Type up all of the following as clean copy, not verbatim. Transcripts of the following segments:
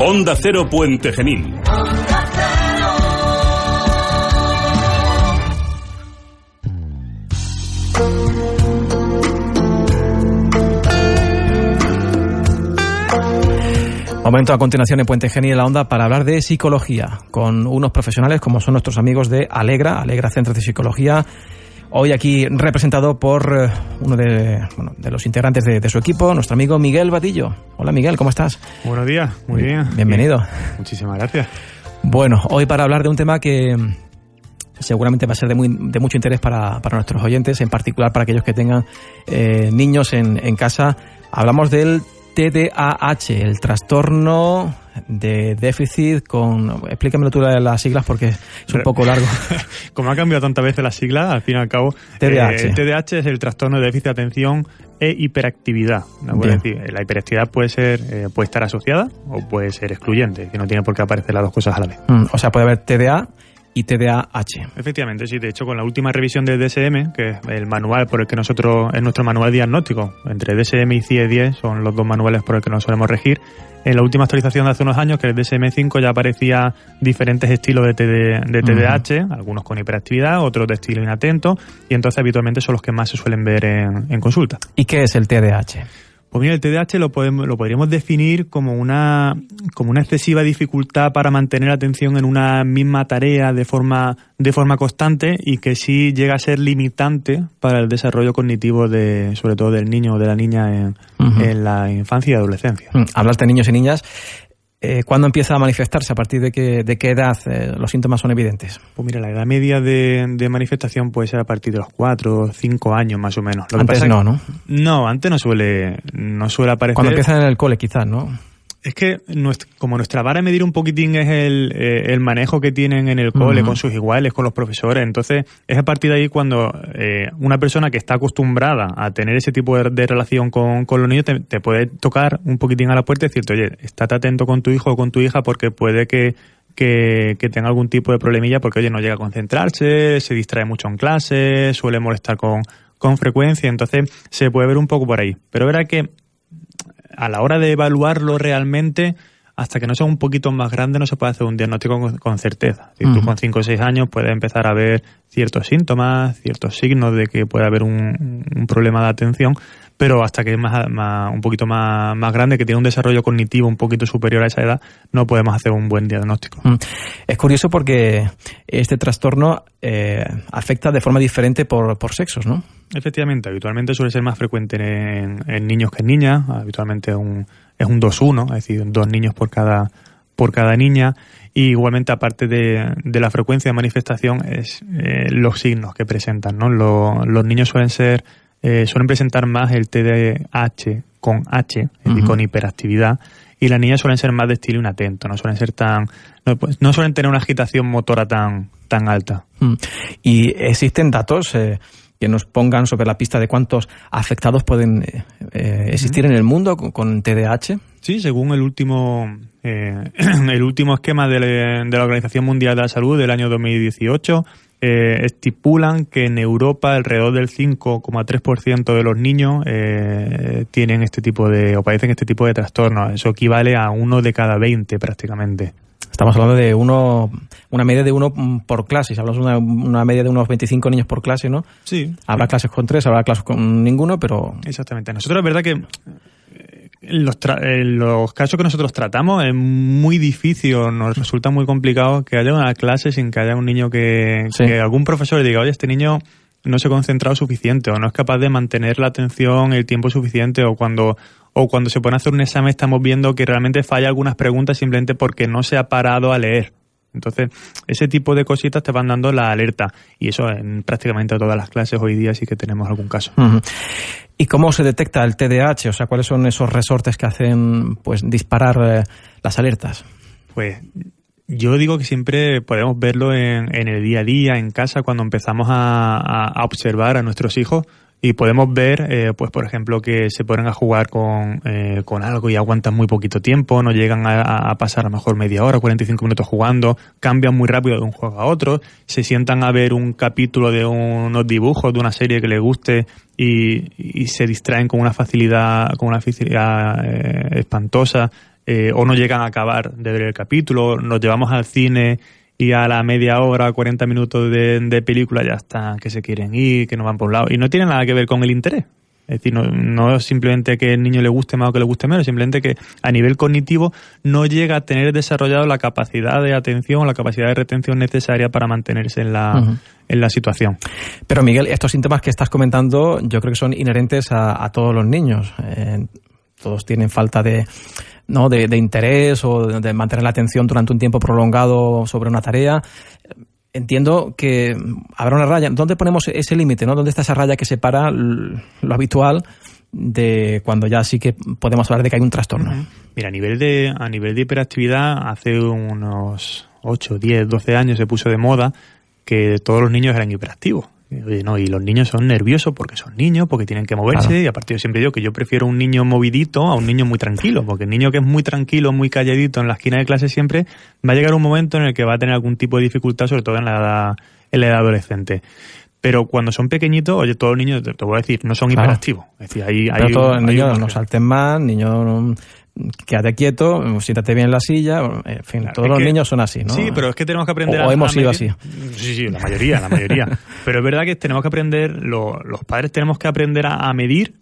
Onda Cero Puente Genil. Momento a continuación en Puente Genil en la Onda para hablar de psicología con unos profesionales como son nuestros amigos de Alegra Centro de Psicología. Hoy aquí representado por uno de los integrantes de su equipo, nuestro amigo Miguel Vadillo. Hola Miguel, ¿cómo estás? Buenos días, muy bien. Bienvenido. Muchísimas gracias. Bueno, hoy para hablar de un tema que seguramente va a ser de mucho interés para nuestros oyentes, en particular para aquellos que tengan niños en casa. Hablamos del TDAH, el trastorno de déficit con... Explícamelo tú las siglas porque es un poco largo. Como ha cambiado tantas veces la sigla, al fin y al cabo, TDAH. TDAH es el trastorno de déficit de atención e hiperactividad. ¿No? Es decir, la hiperactividad puede estar asociada o puede ser excluyente, que no tiene por qué aparecer las dos cosas a la vez. O sea, puede haber TDA y TDAH. Efectivamente, sí. De hecho, con la última revisión del DSM, que es el manual por el que nosotros, es nuestro manual diagnóstico, entre DSM y CIE-10 son los dos manuales por el que nos solemos regir. En la última actualización de hace unos años, que es el DSM-5, ya aparecía diferentes estilos de TDAH, algunos con hiperactividad, otros de estilo inatento, y entonces habitualmente son los que más se suelen ver en consulta. ¿Y qué es el TDAH? Pues mira, el TDAH lo podríamos definir como una excesiva dificultad para mantener la atención en una misma tarea de forma constante y que sí llega a ser limitante para el desarrollo cognitivo sobre todo del niño o de la niña en la infancia y adolescencia. Hablas de niños y niñas. ¿Cuándo empieza a manifestarse? ¿A partir de qué edad los síntomas son evidentes? Pues mira, la edad media de manifestación puede ser a partir de los 4 o 5 años más o menos. Antes no. No, antes no suele aparecer. Cuando empiezan en el cole quizás, ¿no? Es que como nuestra vara de medir un poquitín es el manejo que tienen en el cole con sus iguales, con los profesores, entonces es a partir de ahí cuando una persona que está acostumbrada a tener ese tipo de relación con los niños te puede tocar un poquitín a la puerta y decirte, oye, estate atento con tu hijo o con tu hija porque puede que tenga algún tipo de problemilla porque, oye, no llega a concentrarse, se distrae mucho en clase, suele molestar con frecuencia, entonces se puede ver un poco por ahí. Pero verá que a la hora de evaluarlo realmente, hasta que no sea un poquito más grande, no se puede hacer un diagnóstico con certeza. Si tú con 5 o 6 años puedes empezar a ver ciertos síntomas, ciertos signos de que puede haber un problema de atención, pero hasta que es un poquito más grande, que tiene un desarrollo cognitivo un poquito superior a esa edad, no podemos hacer un buen diagnóstico. Es curioso porque este trastorno afecta de forma diferente por sexos, ¿no? Efectivamente, habitualmente suele ser más frecuente en niños que en niñas, habitualmente es un 2-1, es decir, 2 niños por cada niña, y igualmente aparte de la frecuencia de manifestación es los signos que presentan, ¿no? Los niños suelen presentar más el TDAH con H, es decir, con hiperactividad, y las niñas suelen ser más de estilo inatento, no suelen tener una agitación motora tan alta. ¿Y existen datos que nos pongan sobre la pista de cuántos afectados pueden existir en el mundo con TDAH? Sí, según el último esquema de la Organización Mundial de la Salud del año 2018, estipulan que en Europa alrededor del 5,3% de los niños tienen padecen este tipo de trastornos. Eso equivale a 1 de cada 20 prácticamente. Estamos hablando de una media de 1 por clase. Si hablamos de una media de unos 25 niños por clase, ¿no? Sí. Habrá clases con 3, habrá clases con ninguno, pero... Exactamente. Nosotros, es verdad que en los casos que nosotros tratamos es muy difícil, nos resulta muy complicado que haya una clase sin que haya un niño que algún profesor diga, oye, este niño no se ha concentrado suficiente o no es capaz de mantener la atención el tiempo suficiente o cuando se pone a hacer un examen estamos viendo que realmente falla algunas preguntas simplemente porque no se ha parado a leer. Entonces, ese tipo de cositas te van dando la alerta y eso en prácticamente todas las clases hoy día sí que tenemos algún caso. ¿Y cómo se detecta el TDAH? O sea, ¿cuáles son esos resortes que hacen disparar las alertas? Pues yo digo que siempre podemos verlo en el día a día, en casa, cuando empezamos a observar a nuestros hijos y podemos ver, pues por ejemplo, que se ponen a jugar con algo y aguantan muy poquito tiempo, no llegan a pasar a lo mejor media hora, 45 minutos jugando, cambian muy rápido de un juego a otro, se sientan a ver un capítulo de unos dibujos, de una serie que les guste y se distraen con una facilidad espantosa. o no llegan a acabar de ver el capítulo, nos llevamos al cine y a la media hora, 40 minutos de película ya están, que se quieren ir, que no van por un lado, y no tiene nada que ver con el interés. Es decir, no es simplemente que el niño le guste más o que le guste menos, simplemente que a nivel cognitivo no llega a tener desarrollado la capacidad de atención, la capacidad de retención necesaria para mantenerse en la situación. Pero Miguel, estos síntomas que estás comentando yo creo que son inherentes a todos los niños. Todos tienen falta de interés o de mantener la atención durante un tiempo prolongado sobre una tarea. Entiendo que habrá una raya. ¿Dónde ponemos ese límite, ¿no? ¿Dónde está esa raya que separa lo habitual de cuando ya sí que podemos hablar de que hay un trastorno? Mira, a nivel de hiperactividad, hace unos 8, 10, 12 años se puso de moda que todos los niños eran hiperactivos. Oye, no, y los niños son nerviosos porque son niños, porque tienen que moverse, claro. Y aparte yo siempre digo que yo prefiero un niño movidito a un niño muy tranquilo, porque el niño que es muy tranquilo, muy calladito en la esquina de clase siempre va a llegar un momento en el que va a tener algún tipo de dificultad, sobre todo en la edad adolescente. Pero cuando son pequeñitos, oye, todos los niños, te voy a decir, no son hiperactivos. Es decir, pero todos los niños no salten más, niños quédate quieto, siéntate bien en la silla, en fin, claro, todos los niños son así, ¿no? Sí, pero es que tenemos que aprender o hemos sido así. Sí, la mayoría. Pero es verdad que tenemos que aprender, los padres tenemos que aprender a medir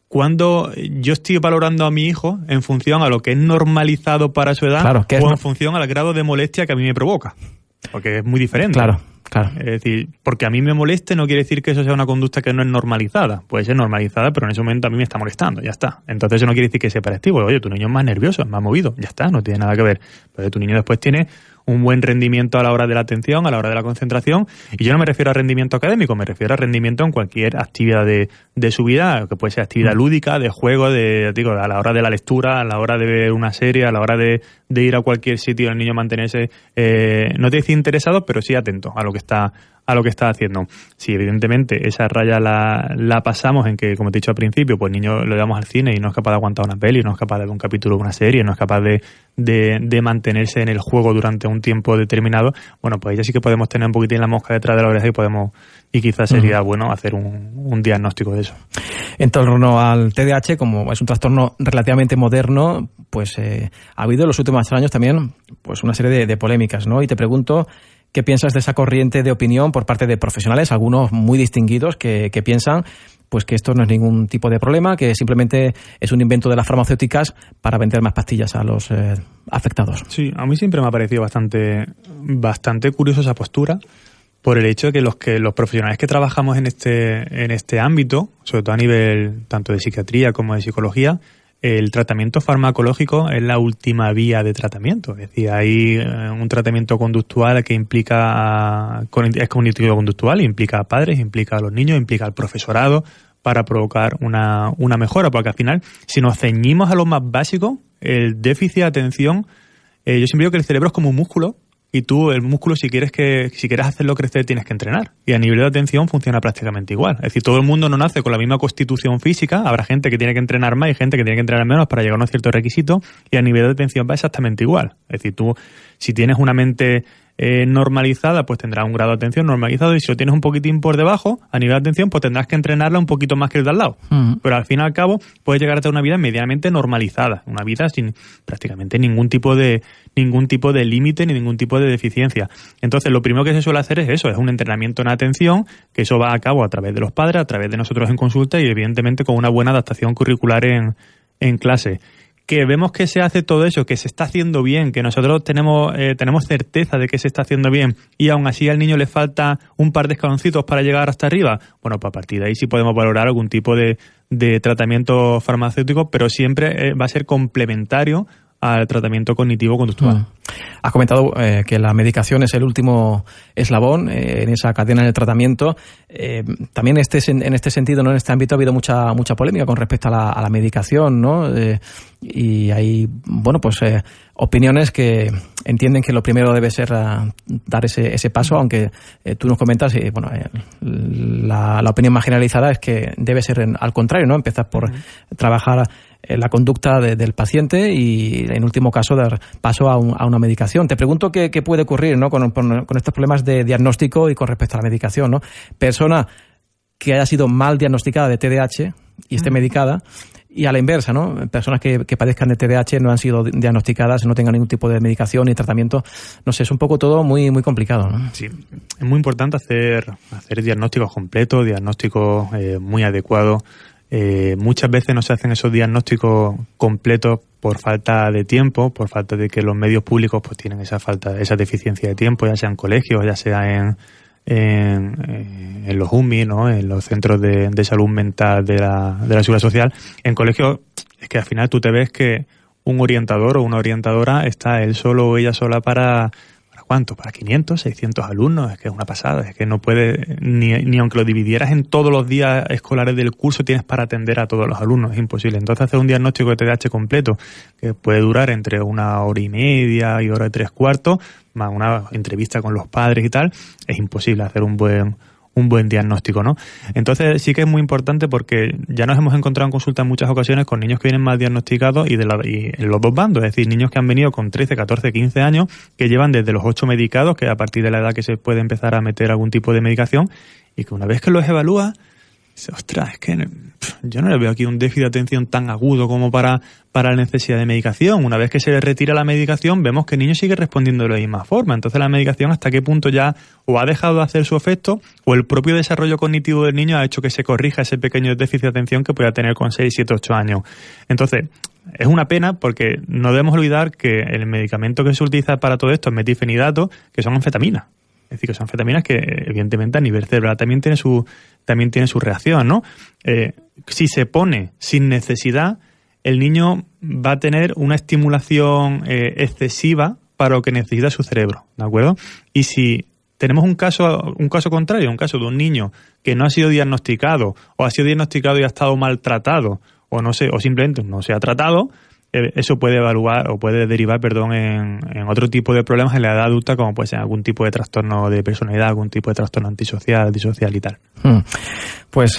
cuando yo estoy valorando a mi hijo en función a lo que es normalizado para su edad, claro, o en función al grado de molestia que a mí me provoca. Porque es muy diferente. Claro. Es decir, porque a mí me moleste no quiere decir que eso sea una conducta que no es normalizada. Puede ser normalizada, pero en ese momento a mí me está molestando, ya está. Entonces eso no quiere decir que sea hiperactivo. Oye, tu niño es más nervioso, es más movido, ya está, no tiene nada que ver. Pero tu niño después tiene un buen rendimiento a la hora de la atención, a la hora de la concentración, y yo no me refiero a rendimiento académico, me refiero a rendimiento en cualquier actividad de su vida, que puede ser actividad lúdica, de juego, a la hora de la lectura, a la hora de ver una serie, a la hora de ir a cualquier sitio, el niño mantenerse, no te dice interesado, pero sí atento a lo que está haciendo. Sí, evidentemente, esa raya la pasamos en que, como te he dicho al principio, pues el niño lo llevamos al cine y no es capaz de aguantar una peli, no es capaz de ver un capítulo de una serie, no es capaz de mantenerse en el juego durante un tiempo determinado. Bueno, pues ya sí que podemos tener un poquitín la mosca detrás de la oreja y quizás sería bueno hacer un diagnóstico de eso. En torno al TDAH, como es un trastorno relativamente moderno, pues ha habido en los últimos años también pues una serie de polémicas, ¿no? Y te pregunto, ¿qué piensas de esa corriente de opinión por parte de profesionales, algunos muy distinguidos, que piensan pues que esto no es ningún tipo de problema, que simplemente es un invento de las farmacéuticas para vender más pastillas a los afectados? Sí, a mí siempre me ha parecido bastante curiosa esa postura, por el hecho de que los profesionales que trabajamos en este ámbito, sobre todo a nivel tanto de psiquiatría como de psicología, el tratamiento farmacológico es la última vía de tratamiento. Es decir, hay un tratamiento conductual que es cognitivo-conductual, implica a padres, implica a los niños, implica al profesorado para provocar una mejora. Porque al final, si nos ceñimos a lo más básico, el déficit de atención, yo siempre digo que el cerebro es como un músculo, y tú, el músculo, si quieres hacerlo crecer, tienes que entrenar. Y a nivel de atención funciona prácticamente igual. Es decir, todo el mundo no nace con la misma constitución física. Habrá gente que tiene que entrenar más y gente que tiene que entrenar menos para llegar a unos ciertos requisitos. Y a nivel de atención va exactamente igual. Es decir, tú, si tienes una mente normalizada, pues tendrás un grado de atención normalizado, y si lo tienes un poquitín por debajo, a nivel de atención, pues tendrás que entrenarla un poquito más que el de al lado. Pero al fin y al cabo, puedes llegar a tener una vida medianamente normalizada, una vida sin prácticamente ningún tipo de límite ni ningún tipo de deficiencia. Entonces, lo primero que se suele hacer es eso, es un entrenamiento en atención, que eso va a cabo a través de los padres, a través de nosotros en consulta y evidentemente con una buena adaptación curricular en clase. Que vemos que se hace todo eso, que se está haciendo bien, que nosotros tenemos certeza de que se está haciendo bien, y aún así al niño le falta un par de escaloncitos para llegar hasta arriba, bueno, pues a partir de ahí sí podemos valorar algún tipo de tratamiento farmacéutico, pero siempre va a ser complementario al tratamiento cognitivo-conductual. Has comentado que la medicación es el último eslabón en esa cadena de tratamiento. También en este sentido, ¿no? En este ámbito ha habido mucha polémica con respecto a la medicación, ¿no? Y hay, bueno, pues opiniones que entienden que lo primero debe ser dar ese paso, aunque tú nos comentas, la opinión más generalizada es que debe ser al contrario, ¿no? Empezar por trabajar la conducta del paciente y, en último caso, dar paso a una medicación. Te pregunto qué puede ocurrir, ¿no? con estos problemas de diagnóstico y con respecto a la medicación, ¿no? Persona que haya sido mal diagnosticada de TDAH y esté medicada, Y a la inversa, ¿no? Personas que padezcan de TDAH no han sido diagnosticadas, no tengan ningún tipo de medicación ni tratamiento. No sé, es un poco todo muy, muy complicado, ¿no? Sí, es muy importante hacer diagnósticos completos, diagnósticos muy adecuados. Muchas veces no se hacen esos diagnósticos completos por falta de tiempo, por falta de que los medios públicos pues tienen esa deficiencia de tiempo, ya sea en colegios, ya sea en los UMI, ¿no? En los centros de salud mental de la Seguridad Social. En colegios es que al final tú te ves que un orientador o una orientadora está él solo o ella sola para ¿cuánto? Para 500, 600 alumnos. Es que es una pasada, es que no puede, ni aunque lo dividieras en todos los días escolares del curso, tienes para atender a todos los alumnos, es imposible. Entonces hacer un diagnóstico de TDAH completo, que puede durar entre 1 hora y media y 1 hora y 3/4, más una entrevista con los padres y tal, es imposible hacer un buen diagnóstico, ¿no? Entonces sí que es muy importante porque ya nos hemos encontrado en consulta en muchas ocasiones con niños que vienen mal diagnosticados y en los dos bandos, es decir, niños que han venido con 13, 14, 15 años, que llevan desde los 8 medicados, que a partir de la edad que se puede empezar a meter algún tipo de medicación, y que una vez que los evalúa, dice, ostras, es que yo no le veo aquí un déficit de atención tan agudo como para la necesidad de medicación. Una vez que se le retira la medicación, vemos que el niño sigue respondiendo de la misma forma. Entonces la medicación hasta qué punto ya o ha dejado de hacer su efecto o el propio desarrollo cognitivo del niño ha hecho que se corrija ese pequeño déficit de atención que pueda tener con 6, 7, 8 años. Entonces, es una pena porque no debemos olvidar que el medicamento que se utiliza para todo esto es metilfenidato, que son anfetaminas. Es decir, que son anfetaminas que, evidentemente, a nivel cerebral también tiene su reacción, ¿no? Si se pone sin necesidad, el niño va a tener una estimulación excesiva para lo que necesita su cerebro, ¿de acuerdo? Y si tenemos un caso contrario, un caso de un niño que no ha sido diagnosticado, o ha sido diagnosticado y ha estado maltratado, o simplemente no se ha tratado, eso puede derivar en otro tipo de problemas en la edad adulta, como puede ser algún tipo de trastorno de personalidad, algún tipo de trastorno antisocial, disocial y tal. Pues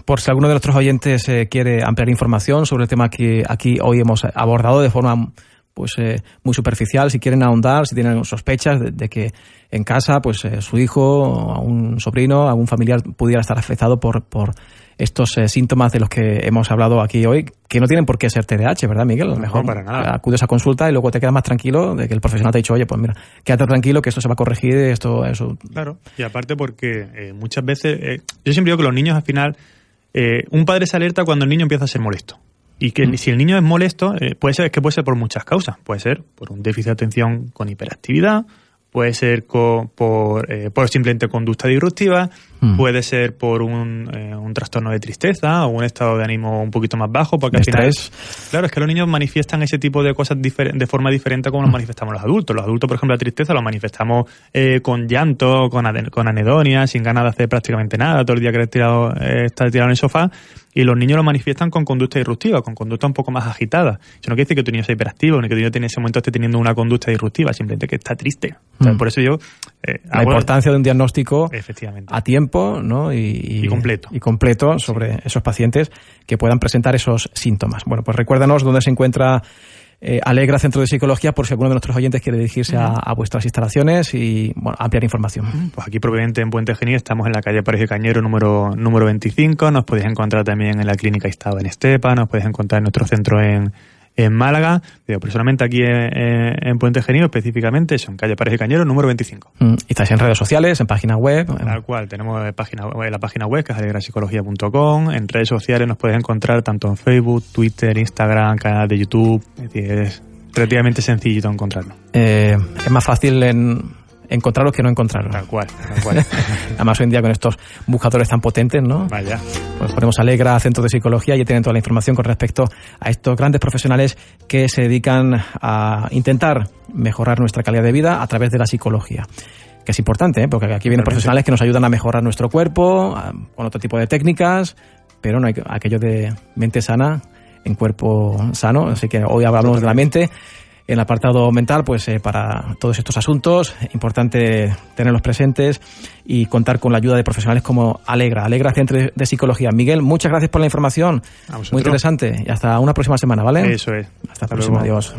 por si alguno de nuestros oyentes quiere ampliar información sobre el tema que aquí hoy hemos abordado de forma pues muy superficial, si quieren ahondar, si tienen sospechas de que en casa pues su hijo, algún sobrino, algún familiar pudiera estar afectado por estos síntomas de los que hemos hablado aquí hoy, que no tienen por qué ser TDAH, ¿verdad, Miguel? A lo mejor para nada. Acudes a consulta y luego te quedas más tranquilo de que el profesional te ha dicho, oye, pues mira, quédate tranquilo que esto se va a corregir, eso. Claro, y aparte porque muchas veces, yo siempre digo que los niños al final, un padre se alerta cuando el niño empieza a ser molesto. Y que si el niño es molesto, puede ser por muchas causas. Puede ser por un déficit de atención con hiperactividad, puede ser por simplemente conducta disruptiva, puede ser por un trastorno de tristeza o un estado de ánimo un poquito más bajo, porque al final, claro, es que los niños manifiestan ese tipo de cosas de forma diferente a como lo manifestamos los adultos. Los adultos, por ejemplo, la tristeza lo manifestamos con llanto, con anedonia, sin ganas de hacer prácticamente nada, todo el día que estar tirado en el sofá. Y los niños lo manifiestan con conducta disruptiva, con conducta un poco más agitada. Eso no quiere decir que tu niño sea hiperactivo, ni que tu niño en ese momento esté teniendo una conducta disruptiva, simplemente que está triste. O sea, por eso yo... la importancia de un diagnóstico efectivamente a tiempo, ¿no? y completo sobre esos pacientes que puedan presentar esos síntomas. Bueno, pues recuérdanos dónde se encuentra Alegra Centro de Psicología, por si alguno de nuestros oyentes quiere dirigirse a vuestras instalaciones y ampliar información. Pues aquí propiamente en Puente Genil estamos en la calle Parejo Cañero número 25, nos podéis encontrar también en la clínica Istaba en Estepa, nos podéis encontrar en nuestro centro en Málaga, pero personalmente aquí en Puente Genil específicamente, eso, en calle Parejo Cañero número 25. Y estáis en redes sociales, en página web. Tal cual, tenemos la página web que es alegrapsicología.com. En redes sociales nos podéis encontrar tanto en Facebook, Twitter, Instagram, canal de YouTube. Es decir, es relativamente sencillito encontrarnos. Es más fácil encontrarlos que no encontrarlos. Tal cual. Además hoy en día con estos buscadores tan potentes, ¿no? Vaya. Pues ponemos Alegra Centro de Psicología y tienen toda la información con respecto a estos grandes profesionales que se dedican a intentar mejorar nuestra calidad de vida a través de la psicología. Que es importante, porque aquí vienen profesionales que nos ayudan a mejorar nuestro cuerpo con otro tipo de técnicas, pero no hay aquello de mente sana en cuerpo sano. Así que hoy hablamos de la mente. En el apartado mental, pues para todos estos asuntos, importante tenerlos presentes y contar con la ayuda de profesionales como Alegra Centro de Psicología. Miguel, muchas gracias por la información. Muy interesante. Y hasta una próxima semana, ¿vale? Eso es. Hasta la próxima. Adiós.